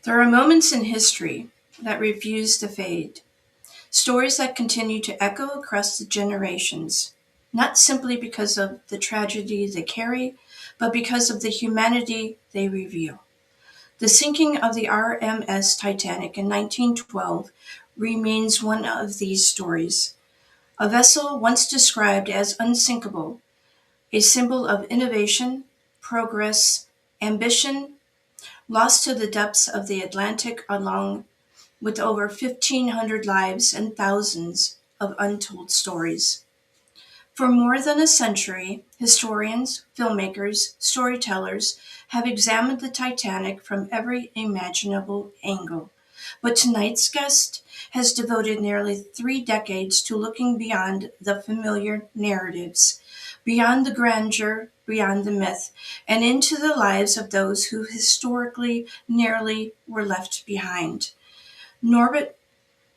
There are moments in history that refuse to fade, stories that continue to echo across the generations, not simply because of the tragedy they carry, but because of the humanity they reveal. The sinking of the RMS Titanic in 1912 remains one of these stories. A vessel once described as unsinkable, a symbol of innovation, progress, ambition, lost to the depths of the Atlantic along with over 1,500 lives and thousands of untold stories. For more than a century, historians, filmmakers, storytellers have examined the Titanic from every imaginable angle. But tonight's guest has devoted nearly 3 decades to looking beyond the familiar narratives, beyond the grandeur, beyond the myth, and into the lives of those who historically nearly were left behind. Norbert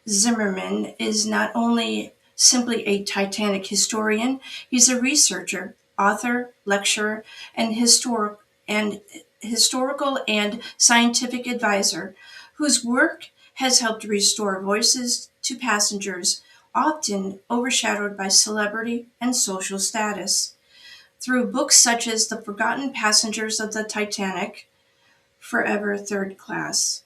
Zimmermann is not only simply a Titanic historian, he's a researcher, author, lecturer, and historical and scientific advisor whose work has helped restore voices to passengers often overshadowed by celebrity and social status. Through books such as The Forgotten Passengers of the Titanic, Forever Third Class,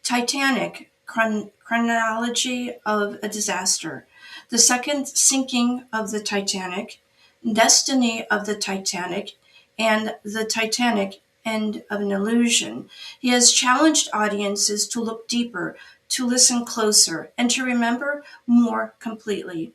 Titanic: Chronology of a Disaster, The Second Sinking of the Titanic, Destiny of the Titanic, and The Titanic: End of an Illusion. He has challenged audiences to look deeper, to listen closer, and to remember more completely.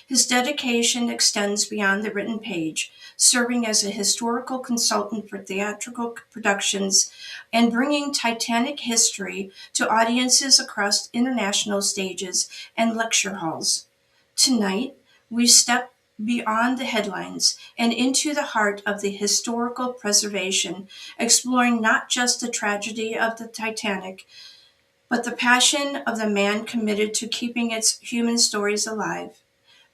His dedication extends beyond the written page, serving as a historical consultant for theatrical productions and bringing Titanic history to audiences across international stages and lecture halls. Tonight, we step beyond the headlines and into the heart of the historical preservation, exploring not just the tragedy of the Titanic, but the passion of the man committed to keeping its human stories alive.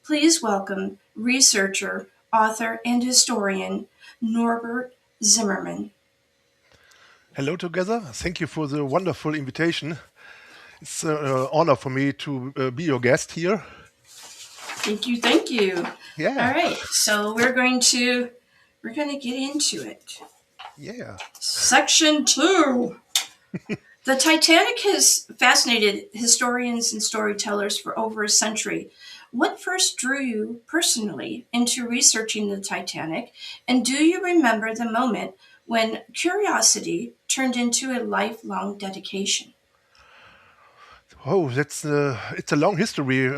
Please welcome researcher, author, and historian Norbert Zimmermann. Hello together. Thank you for the wonderful invitation. It's an honor for me to be your guest here. Thank you, thank you. All Yeah, right, so we're going to get into it. yeah. Section 2. The Titanic has fascinated historians and storytellers for over a century. What first drew you personally into researching the Titanic, and do you remember the moment when curiosity turned into a lifelong dedication? Oh, it's a long history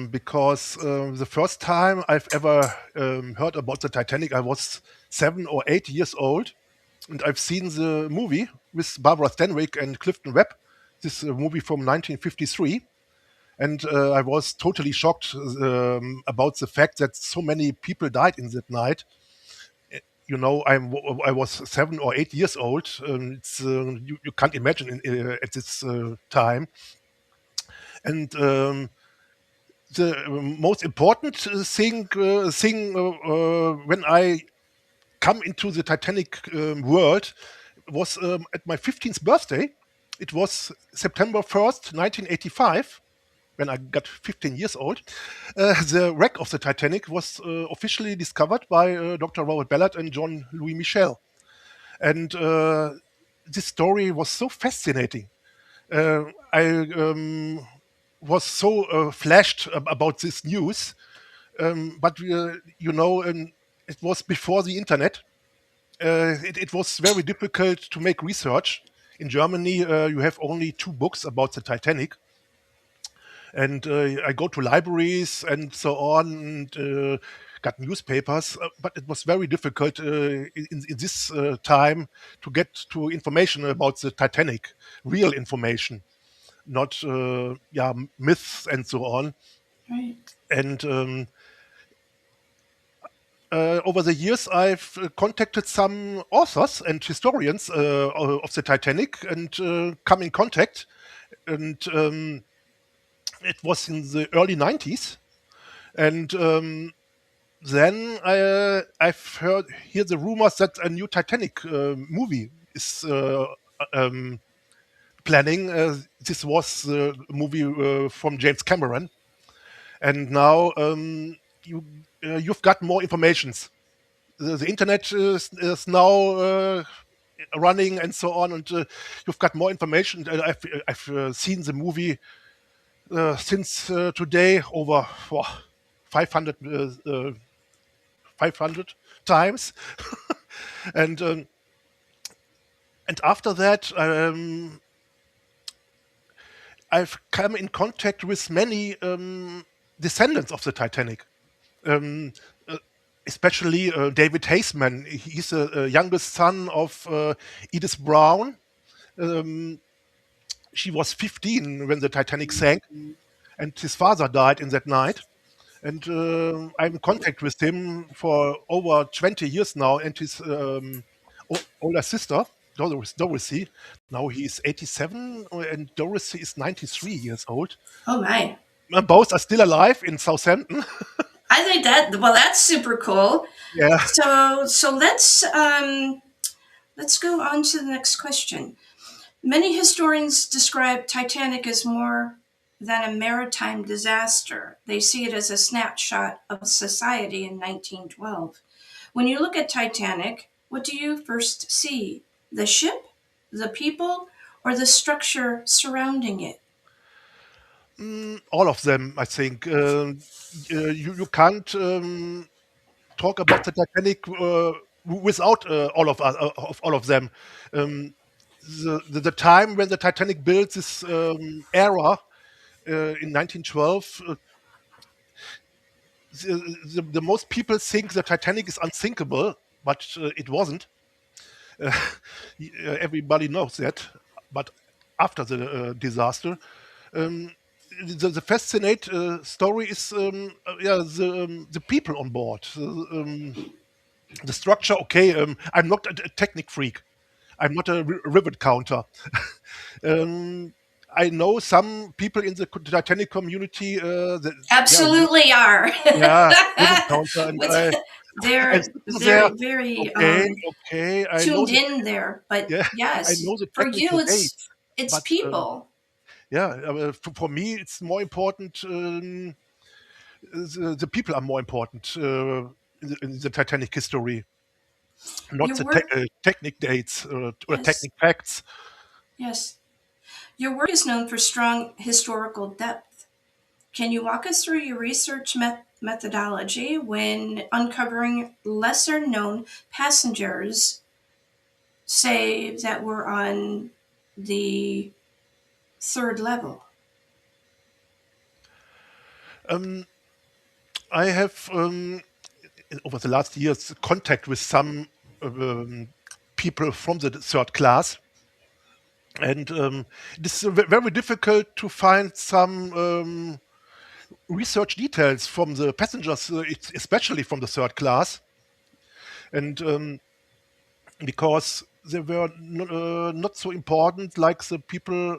because the first time I've ever heard about the Titanic, I was 7 or 8 years old, and I've seen the movie with Barbara Stanwyck and Clifton Webb. This movie from 1953. And I was totally shocked about the fact that so many people died in that night. I was 7 or 8 years old. You can't imagine at this time. And the most important thing when I come into the Titanic world was at my 15th birthday. It was September 1st, 1985, when I got 15 years old. The wreck of the Titanic was officially discovered by Dr. Robert Ballard and John Louis Michel. And this story was so fascinating. I was so flashed about this news, but it was before the internet. It was very difficult to make research. In Germany, you have only 2 books about the Titanic, and I go to libraries and so on, and got newspapers, but it was very difficult in this time to get to information about the Titanic, real information, not myths and so on. Right. And over the years, I've contacted some authors and historians of the Titanic and come in contact. And it was in the early 90s. And then I've hear the rumors that a new Titanic movie is planning. This was a movie from James Cameron, and now you've got more informations. The internet is now running and so on, and you've got more information. I've seen the movie since today over 500 500 times, and after that, I've come in contact with many descendants of the Titanic, um, uh, especially David Haseman. He's a youngest son of Edith Brown. Um, she was 15 when the Titanic sank, and his father died in that night. And I'm in contact with him for over 20 years now, and his older sister, Dorothy. Now he's 87, and Dorothy is 93 years old. Oh my. Both are still alive in Southampton. I think that's super cool. Yeah. So let's go on to the next question. Many historians describe Titanic as more than a maritime disaster. They see it as a snapshot of society in 1912. When you look at Titanic, what do you first see? The ship, the people, or the structure surrounding it? All of them, I think. You can't talk about the Titanic without all of them. Um, the time when the Titanic built this era in 1912, the most people think the Titanic is unsinkable, but it wasn't. Uh, Everybody knows that. But after the disaster, um, the fascinating story is yeah, the people on board. The structure, okay, I'm not a technic freak. I'm not a rivet counter. um, I know some people in the Titanic community that they are Absolutely are. yeah, rivet counter, and With, I they're sit there. very, very Okay, okay, I know tuned the in there. But yeah, I yes, know the for you, technical dates, it's but people. yeah, for me, it's more important. The people are more important in the Titanic history, not Your the work, technic dates or yes, technic facts. yes. Your work is known for strong historical depth. Can you walk us through your research methodology when uncovering lesser known passengers, say, that were on the third level? Um, I have over the last years contact with some people from the third class, and it is very difficult to find some research details from the passengers, especially from the third class, and because they were not so important like the people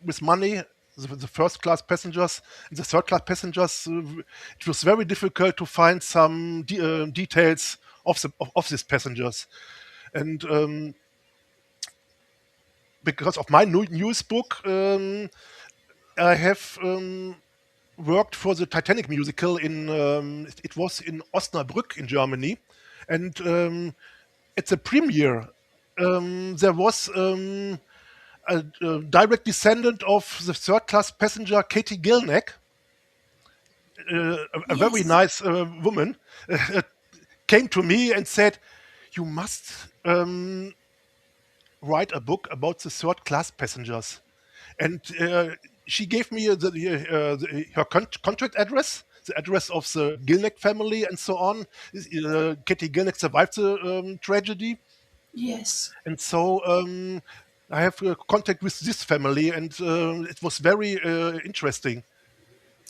with money, the first class passengers. And the third class passengers, it was very difficult to find some details of these passengers. And because of my news book, I have worked for the Titanic musical in it was in Osnabrück in Germany, and at the premiere there was a direct descendant of the third class passenger Katie Gilnack, a very Yes. nice woman, came to me and said, "You must write a book about the third class passengers." And she gave me her contract address, the address of the Gilnack family, and so on. Katie Gilnack survived the tragedy, Yes. and so I have contact with this family, and it was very interesting.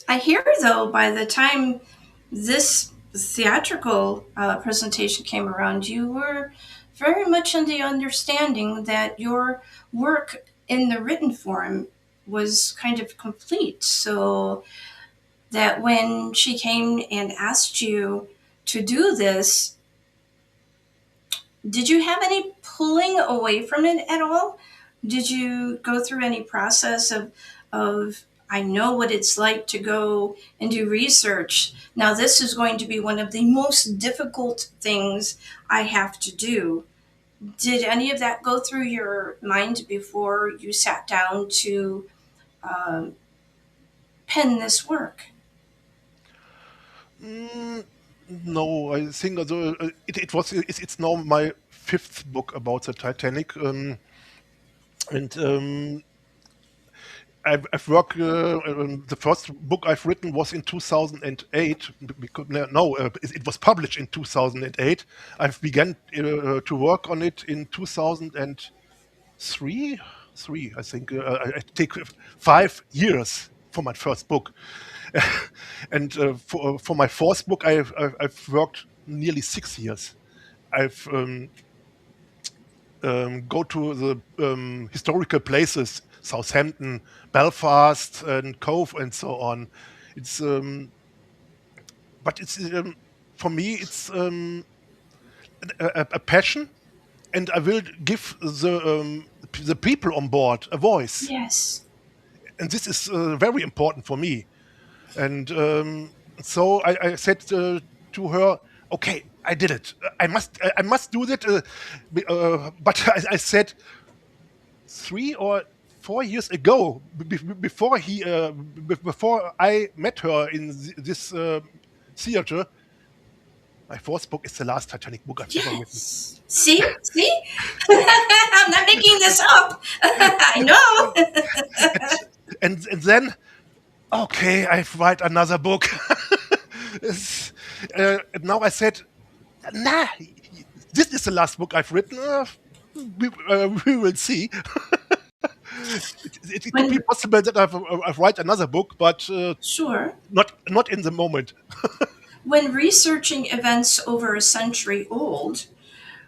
I hear, though, by the time this theatrical presentation came around, you were very much in the understanding that your work in the written form was kind of complete. So that when she came and asked you to do this, did you have any pulling away from it at all? Did you go through any process of I know what it's like to go and do research. Now this is going to be one of the most difficult things I have to do. Did any of that go through your mind before you sat down to um, pen this work? Mm, no, I think it's now my fifth book about the Titanic, and I've worked. The first book I've written was in 2008. Because, no, it was published in 2008. I've begun to work on it in 2003. Three, I think. I take 5 years for my first book, and for my fourth book, I've worked nearly 6 years. I've go to the historical places, Southampton, Belfast, and Cove, and so on. It's but it's for me it's a passion, and I will give the people on board a voice, Yes. and this is very important for me. And so I said to her, "Okay, I did it. I must do that." But I said 3 or 4 years ago, before I met her in this theater, my fourth book is the last Titanic book I've ever written. Yes. See? See? I'm not making this up. I know. And then, okay, I write another book. And now I said, nah, this is the last book I've written. We will see. It could be When possible that I've write another book, but sure. not in the moment. When researching events over a century old,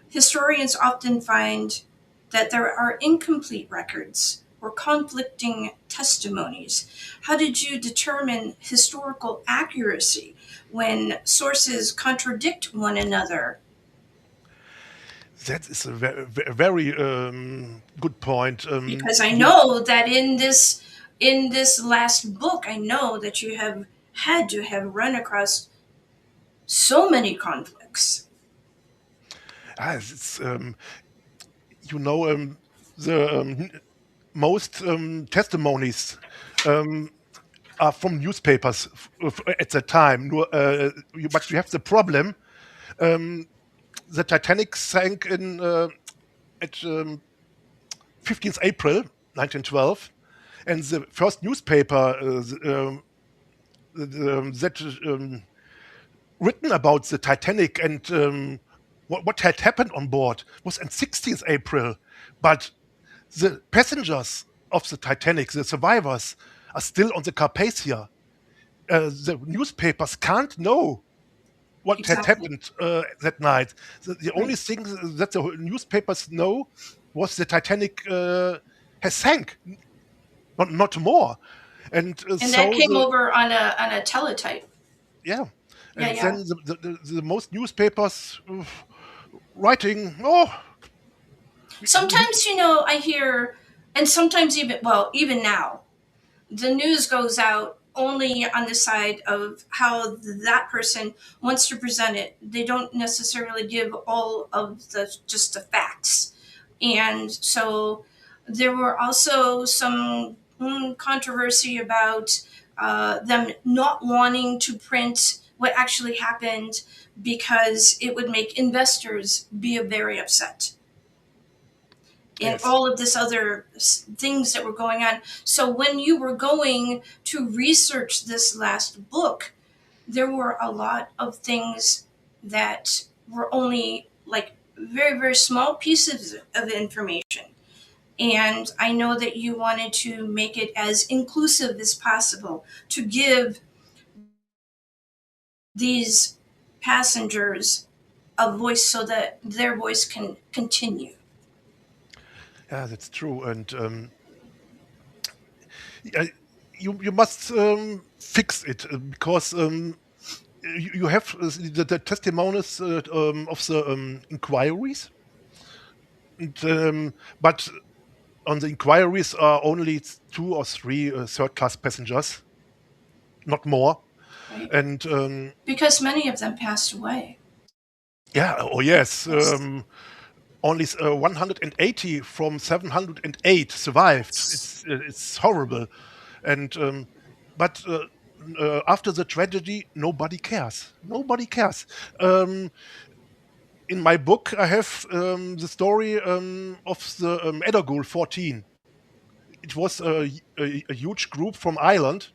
historians often find that there are incomplete records or conflicting testimonies. How did you determine historical accuracy when sources contradict one another? That is a very good point. Because I know that in this last book, I know that you have had to have run across so many conflicts. It's, you know, the most testimonies um, are from newspapers at the time. But you have the problem. The Titanic sank in at 15th April 1912, and the first newspaper that written about the Titanic and what had happened on board was on 16th April. But the passengers of the Titanic, the survivors, are still on the Carpathia. The newspapers can't know what had Exactly. happened that night. The only Right. thing that the newspapers know was the Titanic has sank, not more. And And that so came over on a teletype. yeah, Yeah, and yeah. then the most newspapers writing, oh, Sometimes, I hear, and sometimes even now, the news goes out only on the side of how that person wants to present it. They don't necessarily give all of the just the facts. And so there were also some controversy about them not wanting to print what actually happened because it would make investors be very upset, and yes, all of this other things that were going on. So when you were going to research this last book, there were a lot of things that were only like very, very small pieces of information. And I know that you wanted to make it as inclusive as possible to give these passengers a voice so that their voice can continue. yeah, that's true. And yeah, you must fix it because you have the testimonies of the inquiries, and, but On the inquiries are only two or three third-class passengers, not more. Right. And Because many of them passed away. yeah, oh yes, Yes. only 180 from 708 survived. It's horrible, and but after the tragedy, nobody cares. Nobody cares. Um, in my book, I have the story of the Edergul 14. It was a huge group from Ireland,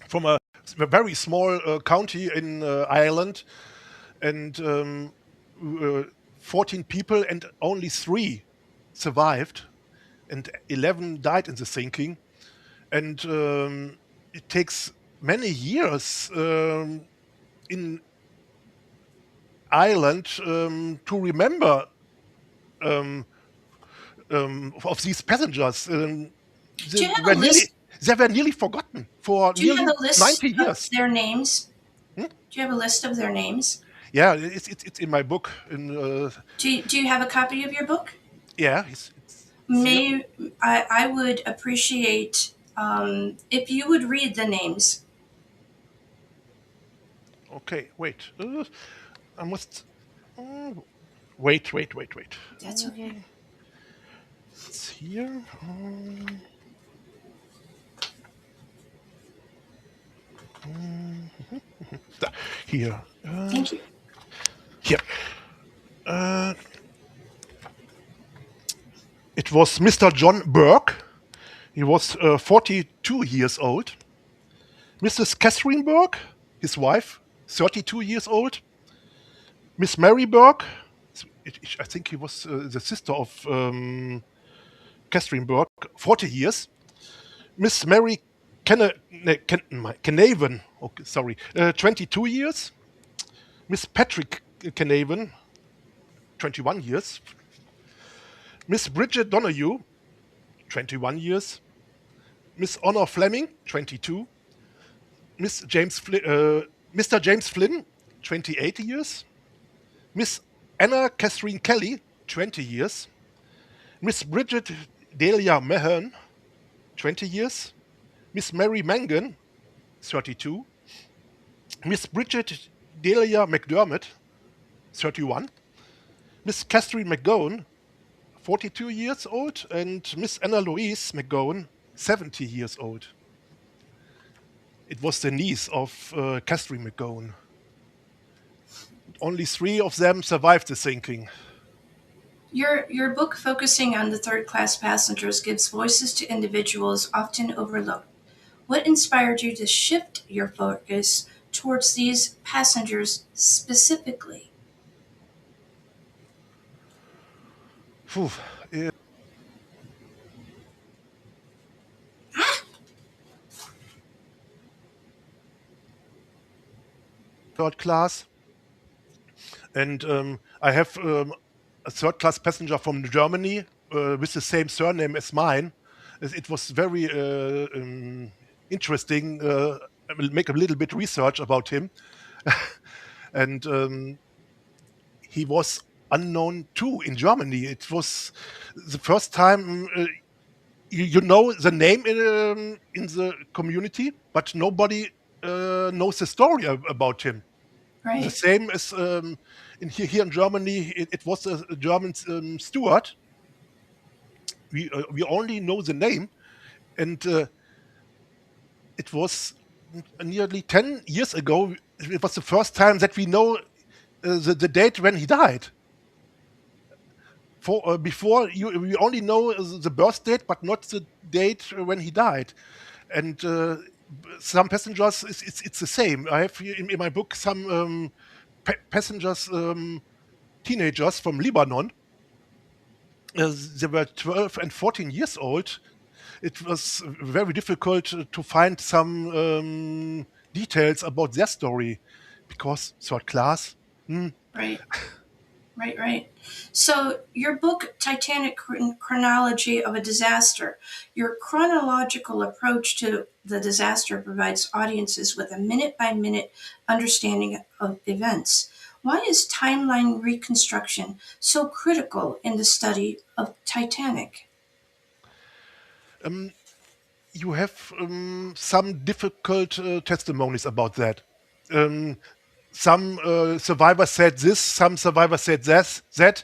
from a very small county in Ireland, and 14 people, and only three survived, and 11 died in the sinking. And it takes many years in Ireland to remember um, of these passengers. Do you Were have a nearly, list? they were nearly forgotten for Do you have nearly a list 90 of years. their names? Hmm? Do you have a list of their names? Yeah, it's in my book. In Do you have a copy of your book? yeah, it's here. May I would appreciate if you would read the names. Okay, wait. I must. Uh, wait. That's okay. It's here. Here. Thank you. Here. Uh, it was Mr. John Burke. He was 42 years old. Mrs. Catherine Burke, his wife, 32 years old. Miss Mary Burke, I think he was the sister of Catherine Burke, 40 years. Miss Mary Canavan, okay, sorry, 22 years. Miss Patrick Canavan, 21 years. Miss Bridget Donahue, 21 years. Miss Honor Fleming, 22. Miss Mr. James Flynn, 28 years. Miss Anna Catherine Kelly, 20 years. Miss Bridget Delia Mahon, 20 years. Miss Mary Mangan, 32. Miss Bridget Delia McDermott, 31. Miss Catherine McGowan, 42 years old. And Miss Anna Louise McGowan, 70 years old. It was the niece of Catherine McGowan. Only three of them survived the sinking. Your book focusing on the third class passengers gives voices to individuals often overlooked. What inspired you to shift your focus towards these passengers specifically? Phew, third class. And I have a third class passenger from Germany with the same surname as mine. It was very interesting. I will make a little bit research about him. And he was unknown too in Germany. It was the first time you know the name in the community, but nobody knows the story about him. The Right. same as here in Germany, it was a German steward. We only know the name, and it was nearly 10 years ago. It was the first time that we know the date when he died. For before we only know the birth date, but not the date when he died. And some passengers, it's the same. I have here in my book some passengers, teenagers from Lebanon. They were 12 and 14 years old. It was very difficult to find some details about their story because third class. Right. Right. So, your book, Titanic Chronology of a Disaster, your chronological approach to the disaster provides audiences with a minute by minute understanding of events. Why is timeline reconstruction so critical in the study of Titanic? You have some difficult testimonies about that. Um, some survivors said this, some survivors said that.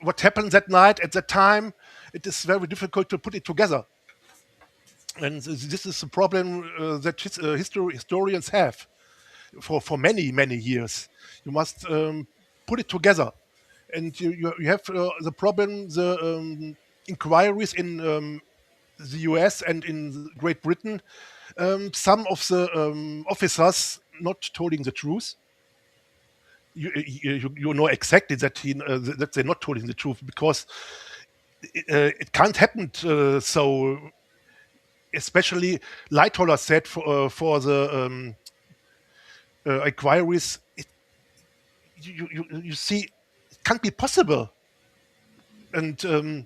What happened that night at that time, it is very difficult to put it together. And this is a problem that historians have for many, many years. You must put it together. And you have the problem, the inquiries in the US and in Great Britain, some of the officers not telling the truth. You know exactly that that they're not telling the truth because it can't happen. So especially Lightoller said for the inquiries, you see, it can't be possible, and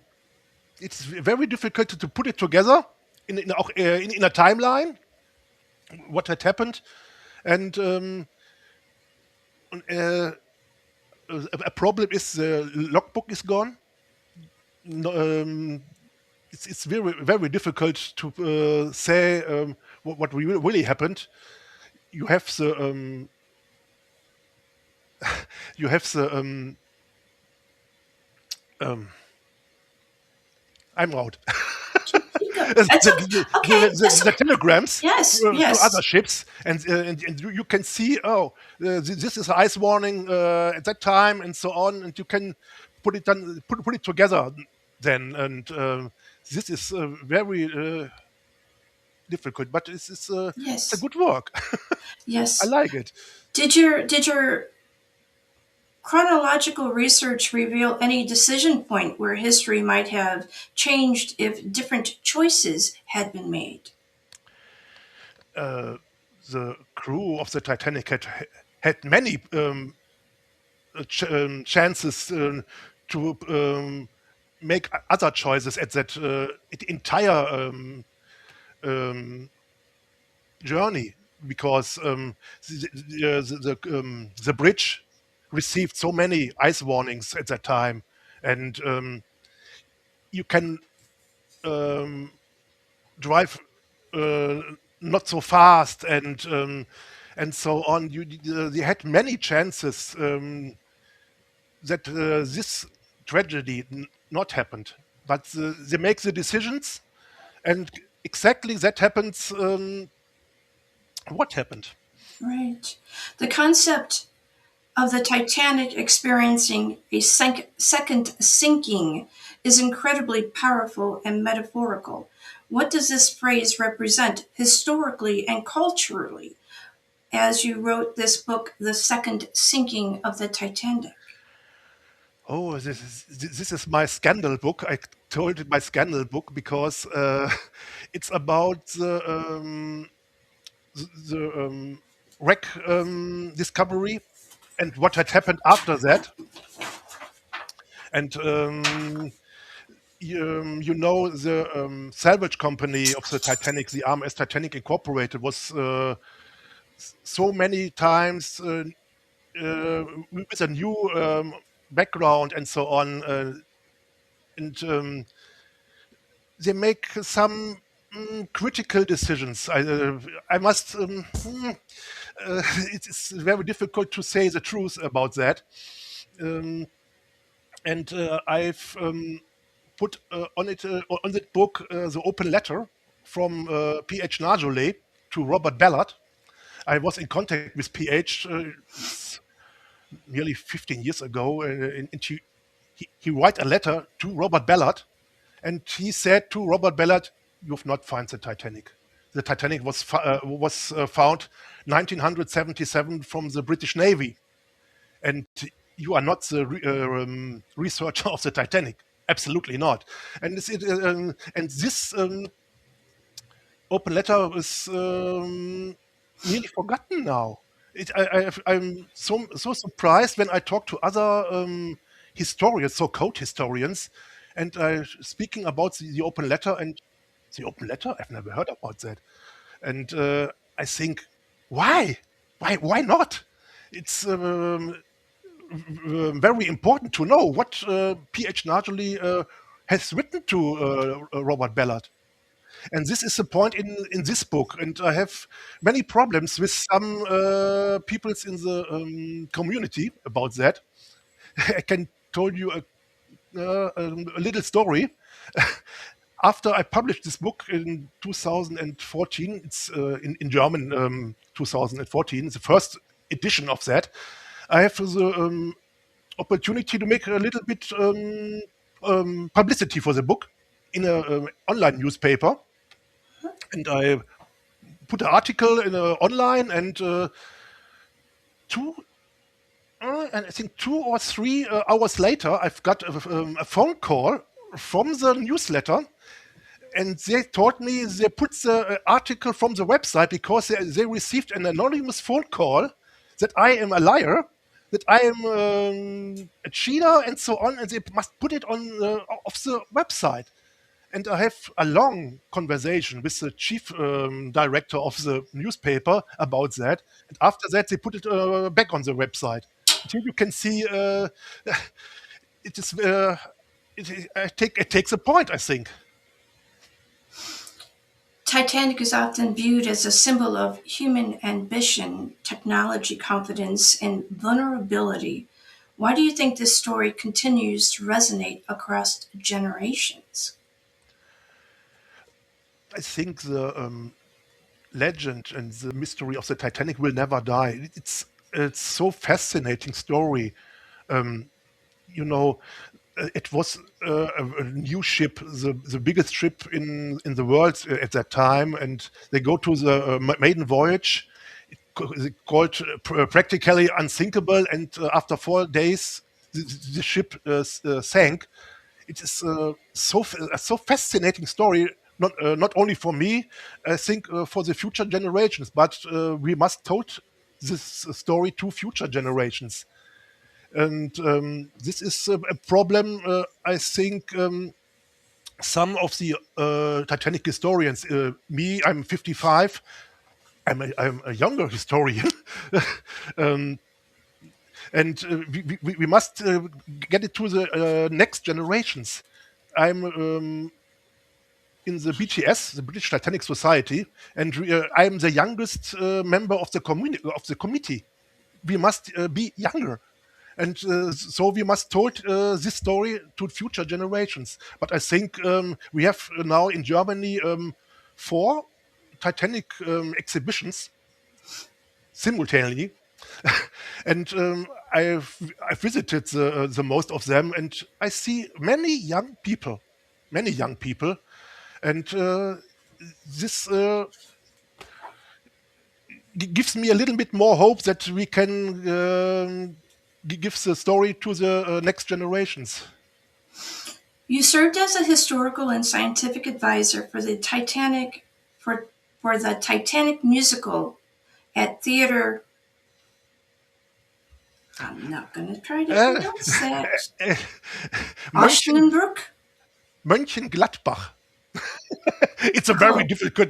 it's very difficult to put it together in a timeline what had happened, and uh, a problem is the logbook is gone. No, it's very very difficult to say what really happened. You have the you have the um, I'm out. That's okay. That's The telegrams yes, to other yes, ships, and you can see, oh, this is an ice warning at that time, and so on, and you can put it together then, and this is very difficult, but it's a yes, good work. I yes. like it. Did your chronological research reveal any decision point where history might have changed if different choices had been made? Uh, the crew of the Titanic had many chances to make other choices at that entire um, journey because the bridge received so many ice warnings at that time, and you can um, drive uh, not so fast and so on. You had many chances that this tragedy not happened, but they make the decisions, and exactly that happens. What happened? Right. The concept of the Titanic experiencing a second sinking is incredibly powerful and metaphorical. What does this phrase represent historically and culturally as you wrote this book, The Second Sinking of the Titanic? Oh, this is my scandal book. I told it my scandal book because it's about the wreck discovery and what had happened after that. And you know, the salvage company of the Titanic, the RMS Titanic Incorporated, was so many times with a new background and so on, and they make some critical decisions. I must. It's very difficult to say the truth about that, um, and I've put on that book the open letter from P.H. Narjole to Robert Ballard. I was in contact with PH nearly 15 years ago, and he wrote a letter to Robert Ballard, and he said to Robert Ballard, "You've not found the Titanic. The Titanic was found 1977 from the British Navy, and you are not the researcher of the Titanic. Absolutely not." And and this open letter is nearly forgotten now. I'm so surprised when I talk to other historians, so-called historians, and speaking about the open letter, and the open letter, I've never heard about that. And I think, why? Why not? It's very important to know what P.H. Narjole has written to Robert Ballard. And this is the point in this book. And I have many problems with some peoples in the community about that. I can told you a little story. After I published this book in 2014, it's in German, 2014, the first edition of that. I have the opportunity to make a little bit publicity for the book in a online newspaper, and I put an article in online, two and I think 2 or 3 hours later, I've got a phone call from the newsletter, and they told me they put the article from the website because they received an anonymous phone call that I am a liar, that I am a cheater, and so on, and they must put it on off the website. And I have a long conversation with the chief director of the newspaper about that. And after that, they put it back on the website. Here you can see it is. It takes a point, I think. Titanic is often viewed as a symbol of human ambition, technology confidence, and vulnerability. Why do you think this story continues to resonate across generations? I think the legend and the mystery of the Titanic will never die. It's so fascinating story. You know, it was a new ship, the biggest ship in the world at that time, and they go to the maiden voyage. It's called practically unthinkable, and after 4 days, the ship sank. It is a so fascinating story. Not only for me, I think for the future generations, but we must told this story to future generations. And this is a problem. I think some of the Titanic historians, me, I'm 55. I'm a younger historian, um, and we must get it to the next generations. I'm in the BTS, the British Titanic Society, and I'm the youngest member of the committee. We must be younger, and so we must told this story to future generations. But I think we have now in Germany 4 Titanic exhibitions simultaneously, and I've visited the most of them, and I see many young people, and this gives me a little bit more hope that we can give the story to the next generations. You served as a historical and scientific advisor for the Titanic musical at theater. I'm not going to try to Uh, pronounce that. Mönchen, Osnabrück. Mönchengladbach. It's a very Cool. difficult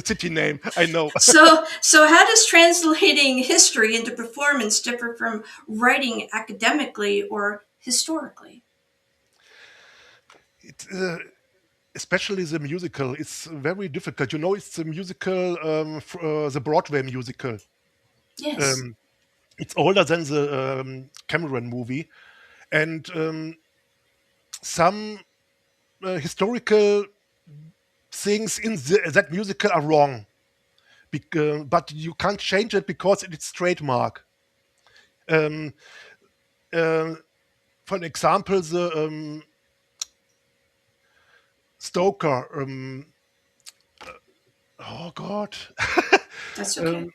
city name, I know. So how does translating history into performance differ from writing academically or historically? It, especially the musical, it's very difficult. You know, it's the musical, the Broadway musical. Yes. Um, it's older than the Cameron movie, and some historical things in that musical are wrong. But you can't change it because it's trademark. Um, for an example, the Stoker. Oh God, That's okay. um,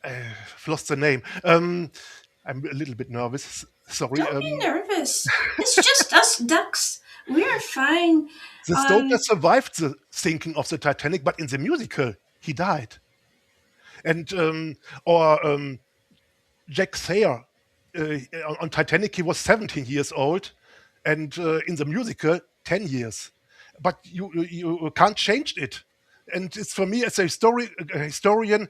I've lost the name. I'm a little bit nervous. Sorry. Don't be nervous. It's just us ducks. We're fine. The Stoker Um, survived the sinking of the Titanic, but in the musical, he died. And or Jack Thayer on Titanic, he was 17 years old, and in the musical, 10 years. But you can't change it. And it's for me as a historian.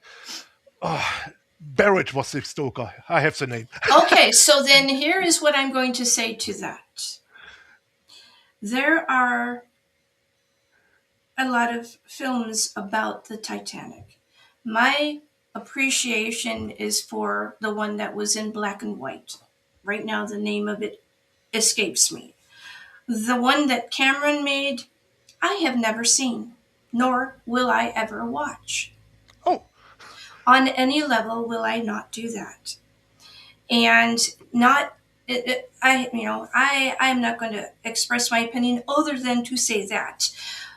Barrett was the Stoker. I have the name. okay, so then here is what I'm going to say to that. There are a lot of films about the Titanic. My appreciation is for the one that was in black and white. Right now, the name of it escapes me. The one that Cameron made, I have never seen, nor will I ever watch. Oh, On any level, will I not do that. And not, I'm not going to express my opinion other than to say that.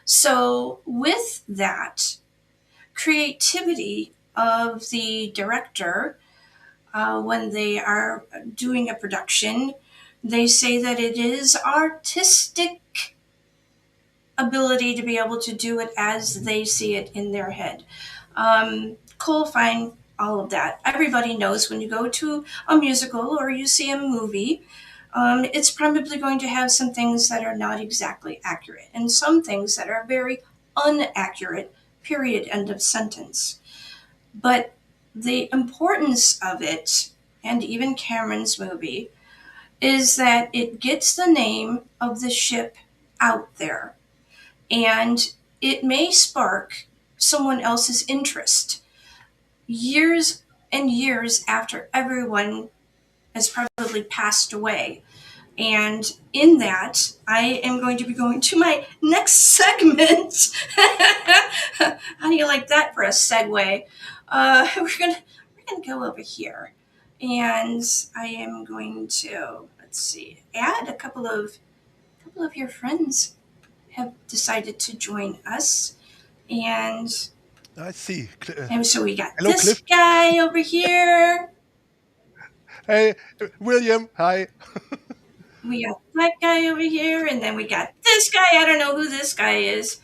So, with that, creativity of the director when they are doing a production. They say that it is artistic ability to be able to do it as they see it in their head. Cool, fine, all of that. Everybody knows when you go to a musical or you see a movie, it's probably going to have some things that are not exactly accurate and some things that are very unaccurate, period, end of sentence. But the importance of it, and even Cameron's movie, is that it gets the name of the ship out there. And it may spark someone else's interest years and years after everyone has probably passed away. And in that, I am going to be going to my next segment. How do you like that for a segue? We're gonna go over here, and I am going to, let's see, add a couple of your friends have decided to join us, and I see. and so we got Hello, this Cliff. guy over here. Hey, William. Hi. We got that guy over here, and then we got this guy. I don't know who this guy is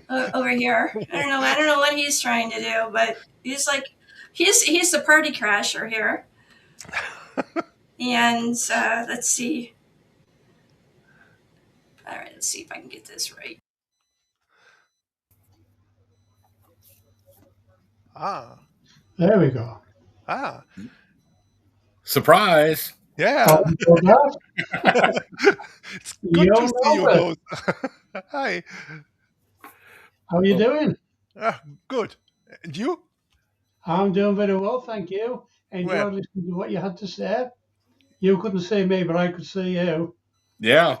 over here. I don't know. I don't know what he's trying to do, but he's the party crasher here. And let's see. All right, let's see if I can get this right. Ah, There we go. ah, Surprise. yeah. Oh, that? It's good to Yo, see you Norbert, both. Hi. how are you Oh, doing? Ah, good. And you? I'm doing very well, thank you. Well, Enjoyed listening to what you had to say. You couldn't see me, but I could see you. yeah.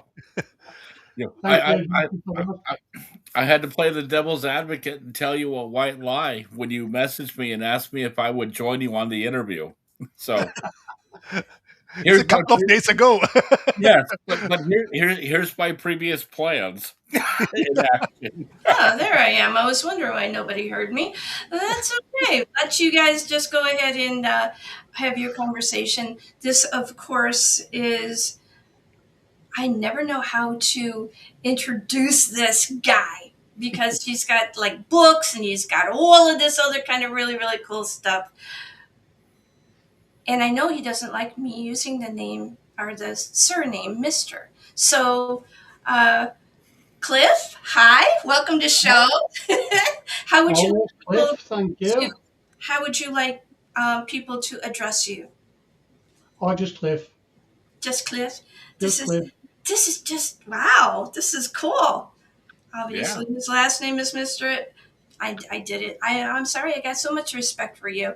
Yeah. Thank you for I, that. I, I had to play the devil's advocate and tell you a white lie when you messaged me and asked me if I would join you on the interview. So it's a here's my couple of days ago. yes, but here's my previous plans in action. Oh, there I am. I was wondering why nobody heard me. That's okay. Let you guys just go ahead and have your conversation. This, of course, is I never know how to introduce this guy because he's got like books and he's got all of this other kind of really, really cool stuff. And I know he doesn't like me using the name or the surname Mr. So, uh, Cliff, hi, welcome to show. How would you Always like Cliff, people thank to? you. How would you like people to address you? Or just Cliff. Just Cliff. This Just is Cliff. this is just wow. This is cool. Yeah. Obviously, his last name is Mister. I did it. I'm sorry. I got so much respect for you.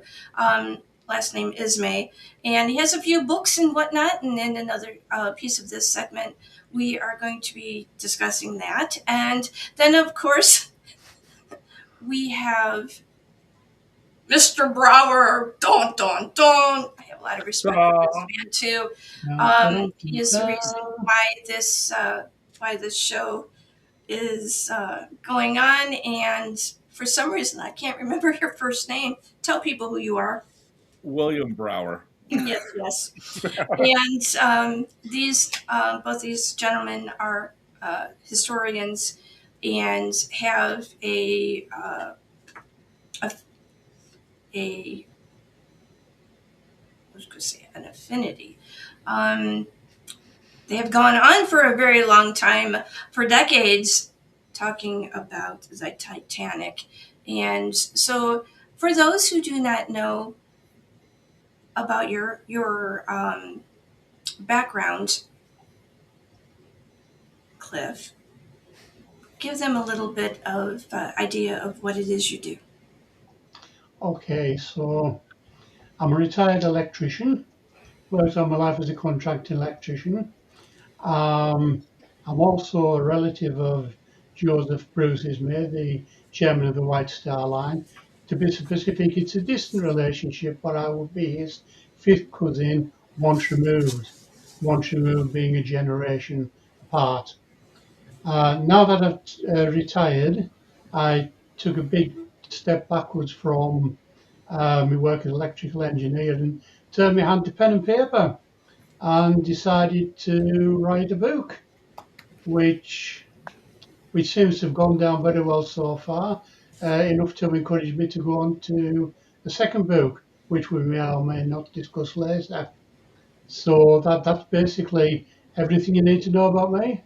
Last name Ismay, and he has a few books and whatnot. And in another piece of this segment, we are going to be discussing that. And then, of course, we have Mr. Brower. Don don don. I have a lot of respect for this man too. Dun, dun, He is the dun. reason why this show is going on, and for some reason I can't remember your first name. Tell people who you are. William Brower. Yes, yes. And these both these gentlemen are historians and have a, a I was going to say an affinity. Um, they have gone on for a very long time, for decades, talking about the Titanic. And so, for those who do not know about your background, Cliff, give them a little bit of idea of what it is you do. Okay, so I'm a retired electrician. Worked all my life as a contract electrician. Um, I'm also a relative of Joseph Bruce Ismay, the chairman of the White Star Line. To be specific, it's a distant relationship, but I would be his fifth cousin once removed being a generation apart. Now that I've retired, I took a big step backwards from my work as electrical engineer and turned my hand to pen and paper and decided to write a book, which which seems to have gone down very well so far, enough to encourage me to go on to the second book, which we may or may not discuss later. So that's basically everything you need to know about me.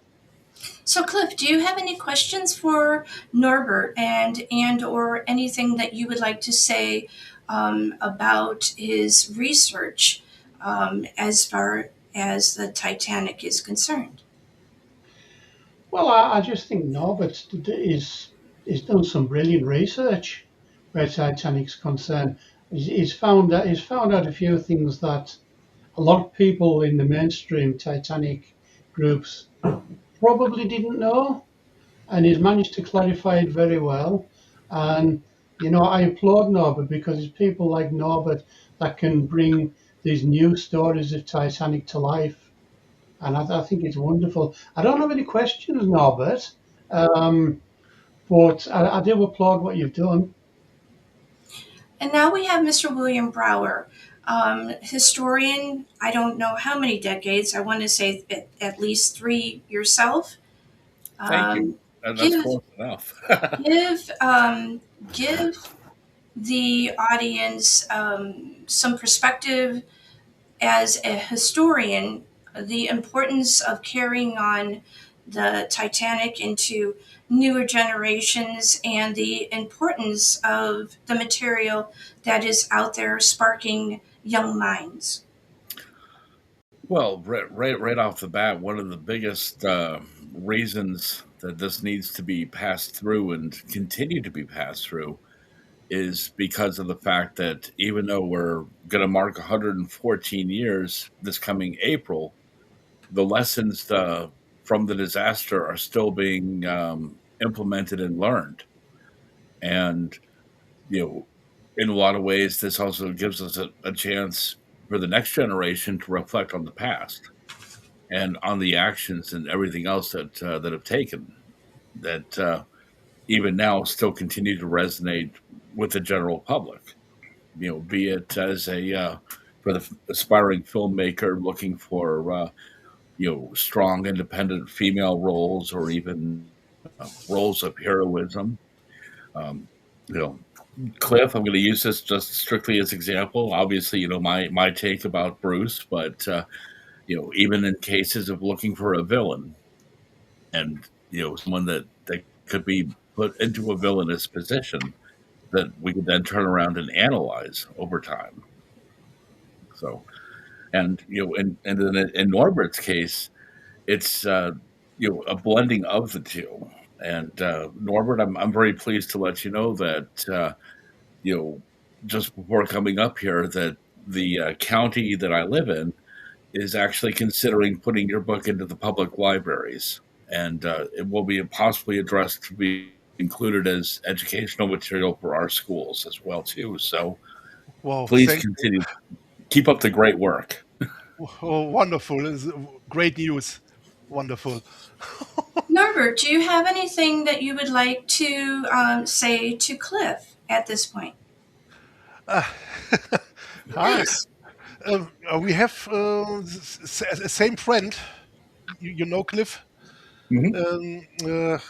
So, Cliff, do you have any questions for Norbert, and or anything that you would like to say about his research as far as the Titanic is concerned? Well, I just think Norbert is done some brilliant research where Titanic's concerned. He's found out a few things that a lot of people in the mainstream Titanic groups probably didn't know, and he's managed to clarify it very well. And I applaud Norbert because it's people like Norbert that can bring these new stories of Titanic to life, and I think it's wonderful. I don't have any questions, Norbert, um, but I do applaud what you've done. And now we have Mr. William Brower, historian. I don't know how many decades. I want to say at least three yourself. Thank you. Um, And that's give close enough. give give the audience some perspective as a historian, the importance of carrying on the Titanic into newer generations and the importance of the material that is out there sparking young minds. Well, right off the bat, one of the biggest reasons that this needs to be passed through and continue to be passed through is because of the fact that even though we're going to mark 114 years this coming April, the lessons from the disaster are still being implemented and learned. And, you know, in a lot of ways, this also gives us a chance for the next generation to reflect on the past and on the actions and everything else that have taken that even now still continue to resonate with the general public. Be it as a for the aspiring filmmaker looking for strong independent female roles or even roles of heroism. Um, you know, Cliff, I'm going to use this just strictly as example. Obviously, my take about Bruce, but even in cases of looking for a villain and someone that could be put into a villainous position that we could then turn around and analyze over time. So, and and then in Norbert's case, it's a blending of the two. And Norbert, I'm very pleased to let you know that you know just before coming up here that the county that I live in is actually considering putting your book into the public libraries, and it will be possibly addressed to be included as educational material for our schools as well too. So Wow, please thank continue, keep up the great work. you. Oh, wonderful. It's great news. Wonderful. Norbert, do you have anything that you would like to say to Cliff at this point? Ah, Please. we have same friend. You know Cliff, Hmm. the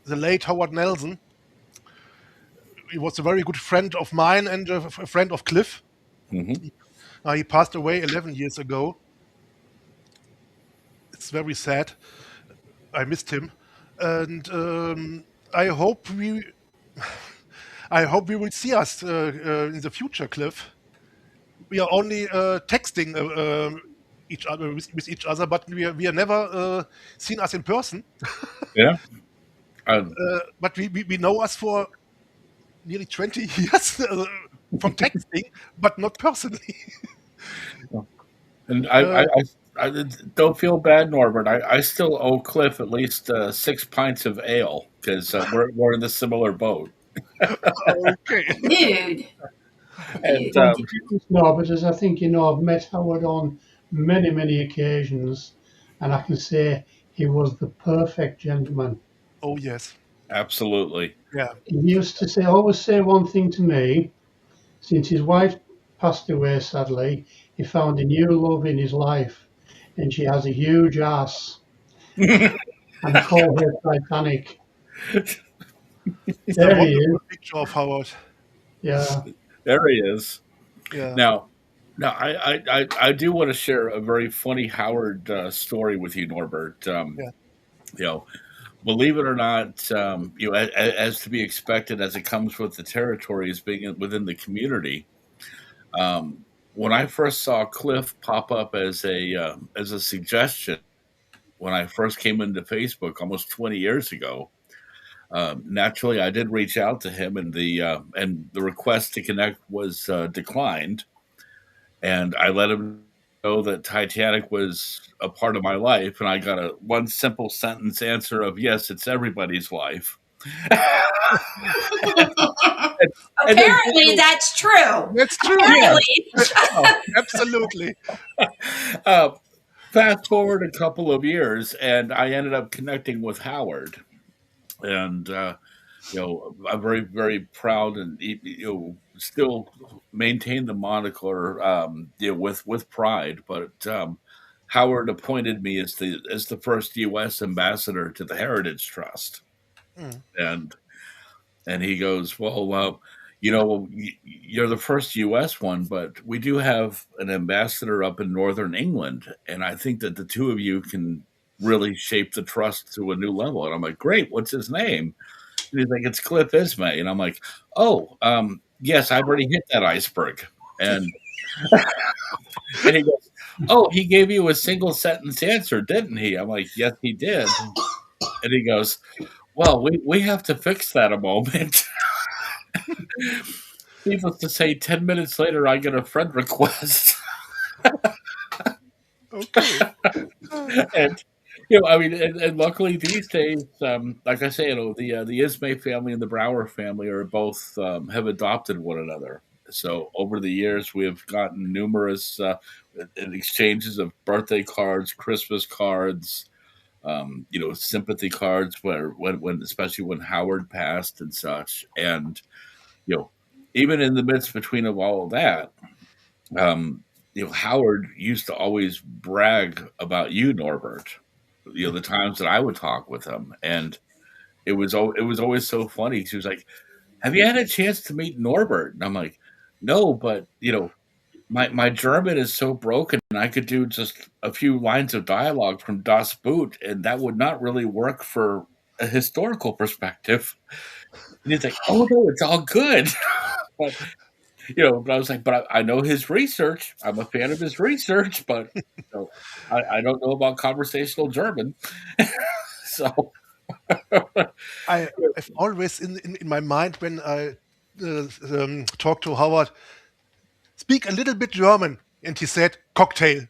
the late Howard Nelson. He was a very good friend of mine and a friend of Cliff. Hmm. He passed away 11 years ago. It's very sad. I missed him, and I hope we I hope we will see us in the future, Cliff. We are only texting each other with each other, but we are never seen us in person. Yeah. Uh, But we know us for nearly 20 years from texting, but not personally. and Uh, I don't feel bad, Norbert. I still owe Cliff at least 6 pints of ale because we're in the similar boat. okay. Dude, And dude. Well, to be honest, no, but as I think you know, I've met Howard on many, many occasions, and I can say he was the perfect gentleman. Oh yes. absolutely. Yeah. He used to say, always say one thing to me. Since his wife passed away, sadly, he found a new love in his life, and she has a huge ass, and he called her Titanic. It's a There he is. wonderful picture of Howard. Yeah. There he is. Yeah. Now, I do want to share a very funny Howard story with you, Norbert. Yeah. You know, believe it or not, as to be expected, as it comes with the territory as being within the community. When I first saw Cliff pop up as a suggestion when I first came into Facebook almost 20 years ago, naturally I did reach out to him, and the request to connect was declined, and I let him know that Titanic was a part of my life, and I got a one simple sentence answer of yes, it's everybody's life. And then Apparently, that's true. That's true. yeah, Apparently. oh, Absolutely. uh, fast forward a couple of years, and I ended up connecting with Howard, and I'm very very proud, and still maintain the moniker with pride. But Howard appointed me as the first U.S. ambassador to the Heritage Trust, Mm. and he goes, well, you're the first U.S. one, but we do have an ambassador up in Northern England, and I think that the two of you can really shape the trust to a new level. And I'm like, great, what's his name? And he's like, it's Cliff Ismay. And I'm like, oh, yes, I've already hit that iceberg. And he goes, oh, he gave you a single sentence answer, didn't he? I'm like, yes, he did. And he goes, well, we have to fix that a moment. Needless to say, 10 minutes later, I get a friend request. Okay. And I mean, and luckily these days, like I say, the Ismay family and the Brower family are both have adopted one another. So over the years, we have gotten numerous exchanges of birthday cards, Christmas cards, sympathy cards, when especially when Howard passed and such, and you know, even in the midst between of all of that, um, Howard used to always brag about you, Norbert. The times that I would talk with him, and it was always so funny. She was like, "Have you had a chance to meet Norbert?" And I'm like, "No, but my German is so broken, and I could do just a few lines of dialogue from Das Boot, and that would not really work for a historical perspective." And he's like, "Oh no, it's all good." But but I was like, but I know his research. I'm a fan of his research, but I don't know about conversational German. So I've always in my mind when I talk to Howard, speak a little bit German, and he said cocktail.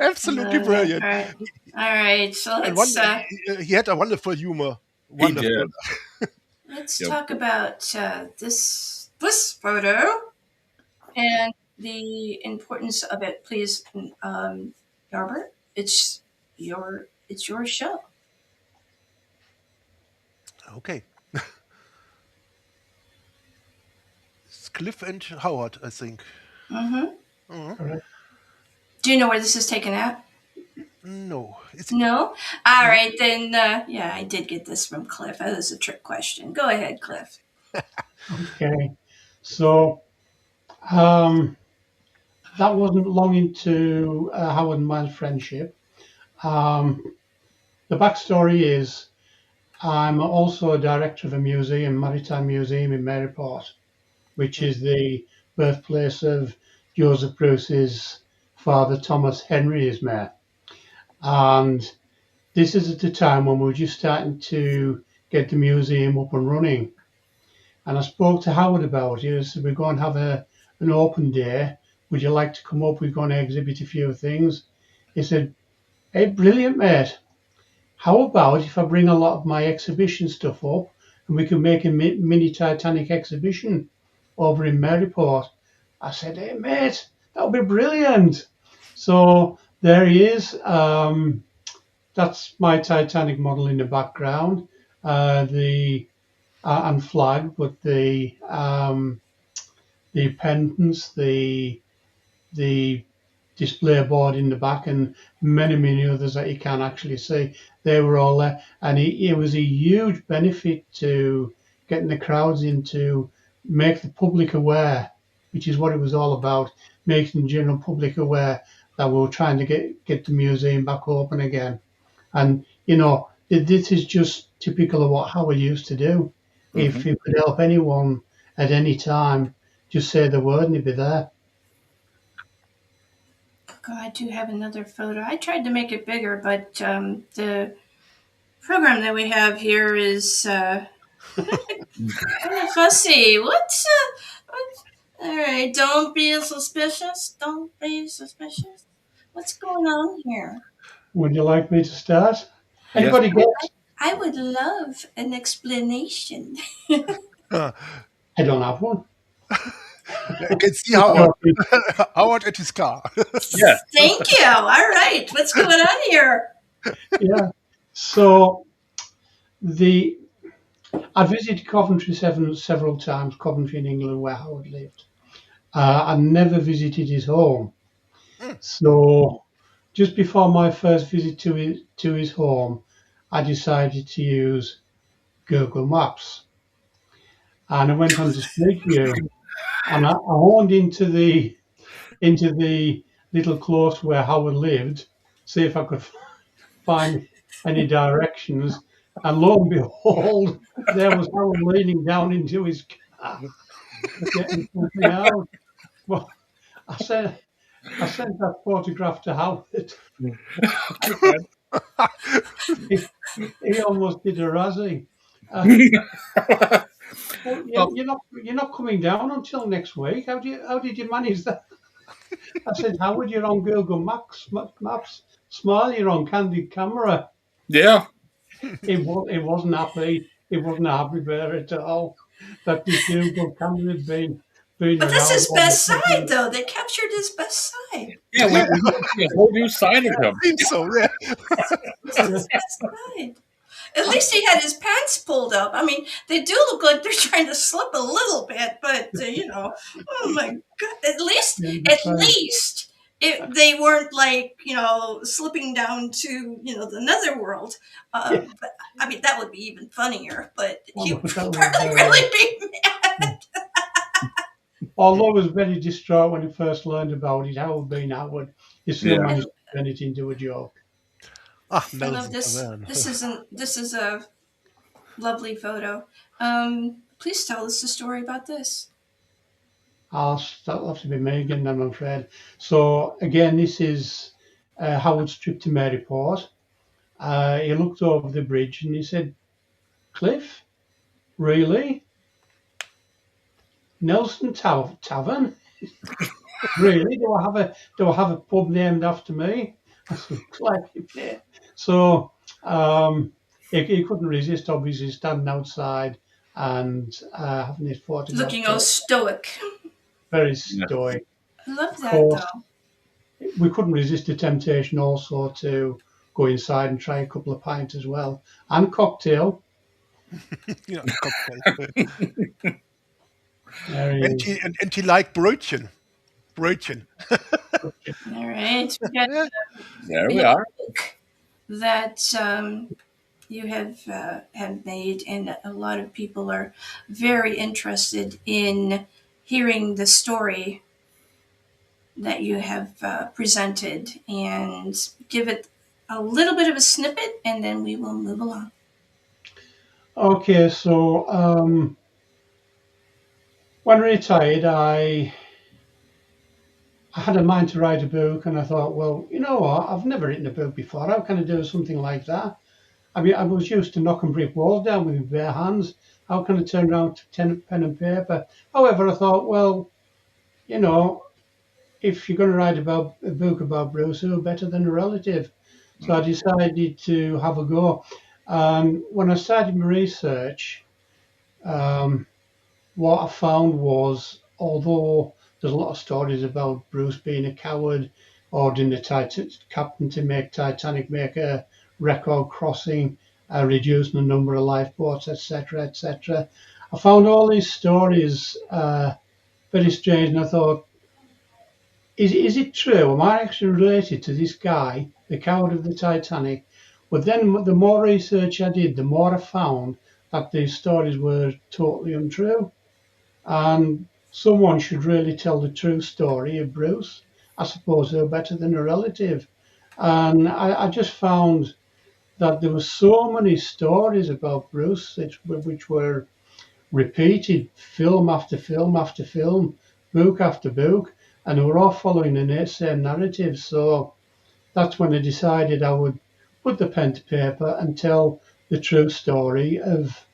Absolutely brilliant. All right. So And he had a wonderful humor. he Wonderful. did. let's Yep. talk about this photo and the importance of it, please, Norbert. It's your show. Okay. It's Cliff and Howard, I think. Mm-hmm. Mhm. Correct. Do you know where this is taken at? No, it's No? All no. right, then, yeah, I did get this from Cliff. That was a trick question. Go ahead, Cliff. Okay. So um, that wasn't long into Howard and my friendship. Um, the backstory is I'm also a director of a museum, maritime museum in Maryport. which is the birthplace of Joseph Bruce's father, Thomas Henry Ismay. And this is at the time when we were just starting to get the museum up and running. And I spoke to Howard about it. I said, we're going to have an open day. Would you like to come up? We're going to exhibit a few things. He said, hey, brilliant, mate. How about if I bring a lot of my exhibition stuff up and we can make a mini Titanic exhibition over in Maryport? I said, hey, mate, that would be brilliant. So there he is. That's my Titanic model in the background. The and flag, but the pendants, the display board in the back, and many others that you can't actually see. They were all there, and it was a huge benefit to getting the crowds in to make the public aware, which is what it was all about, making the general public aware that we were trying to get the museum back open again. And this is just typical of what Howard used to do. If Hmm. he could help anyone at any time, just say the word and he'd be there. God, I do have another photo. I tried to make it bigger, but the program that we have here is kind of fussy. All right, don't be suspicious. Don't be suspicious. What's going on here? Would you like me to start? Yes. Anybody get? I would love an explanation. I I don't have one. can see Howard. Howard at his car. Yes. Thank you. All right, what's going on here? Yeah. So the I visited Coventry several times, Coventry in England, where Howard lived. I never visited his home. So just before my first visit to his home, I decided to use Google Maps, and I went on to Street View, and I honed into the little close where Howard lived, see if I could find any directions. And lo and behold, there was Howard leaning down into his car, getting something out. Well, I sent I sent that photograph to Howard. He almost did a Razzie. Uh, well, Well, you're not coming down until next week. How did you manage that? I said, Howard, you're on Google Maps. Smile, you're on candid camera. yeah. It wasn't happy. It wasn't a happy bear at all. That this Google camera had been But that's around his all best the side, time. though. They captured his best side. Yeah, Yeah, we get to see a whole new side of I him. think so. Yeah. It's his best side. At least he had his pants pulled up. I mean, they do look like they're trying to slip a little bit, but oh my god! At Yeah, least, they weren't like slipping down to the netherworld. yeah, But I mean, that would be even funnier. But he would that was probably really be mad. although I was very distraught when he first learned about it, Howard being Howard, he still Yeah. managed to turn it into a joke. I love Nelson this. Cavern. This is a lovely photo. Please tell us the story about this. That'll have to be me again, I'm afraid. So again, this is Howard's trip to Maryport. He looked over the bridge and he said, "Cliff, really? Nelson Tavern? Really? Do I have a pub named after me?" I said, "Like, yeah." So he couldn't resist, obviously, standing outside and having his photograph Looking all taken. stoic. Very Yeah. stoic. I love Of that course, though. we couldn't resist the temptation also to go inside and try a couple of pints as well and cocktail. Cocktail. There he And is. he liked Brötchen. Brötchen. All right, we got Yeah. There we we have are. a book that you have made, and a lot of people are very interested in hearing the story that you have presented, and give it a little bit of a snippet, and then we will move along. Okay, so when I retired, I had a mind to write a book, and I thought, well, you know what? I've never written a book before. How can I do something like that? I mean, I was used to knocking brick walls down with my bare hands. How can I turn around to pen and paper? However, I thought, well, you know, if you're going to write about a book about Bruce, who better than a relative? So I Mm. decided to have a go. And when I started my research, um, what I found was, although there's a lot of stories about Bruce being a coward, ordering the captain to make Titanic make a record crossing, reducing the number of lifeboats, etc., etc. I found all these stories very strange, and I thought, is it true? Am I actually related to this guy, the coward of the Titanic? But then the more research I did, the more I found that these stories were totally untrue. And someone should really tell the true story of Bruce. I suppose they're better than a relative. And I just found that there were so many stories about Bruce which were repeated film after film after film, book after book, and they were all following the same narrative. So that's when I decided I would put the pen to paper and tell the true story of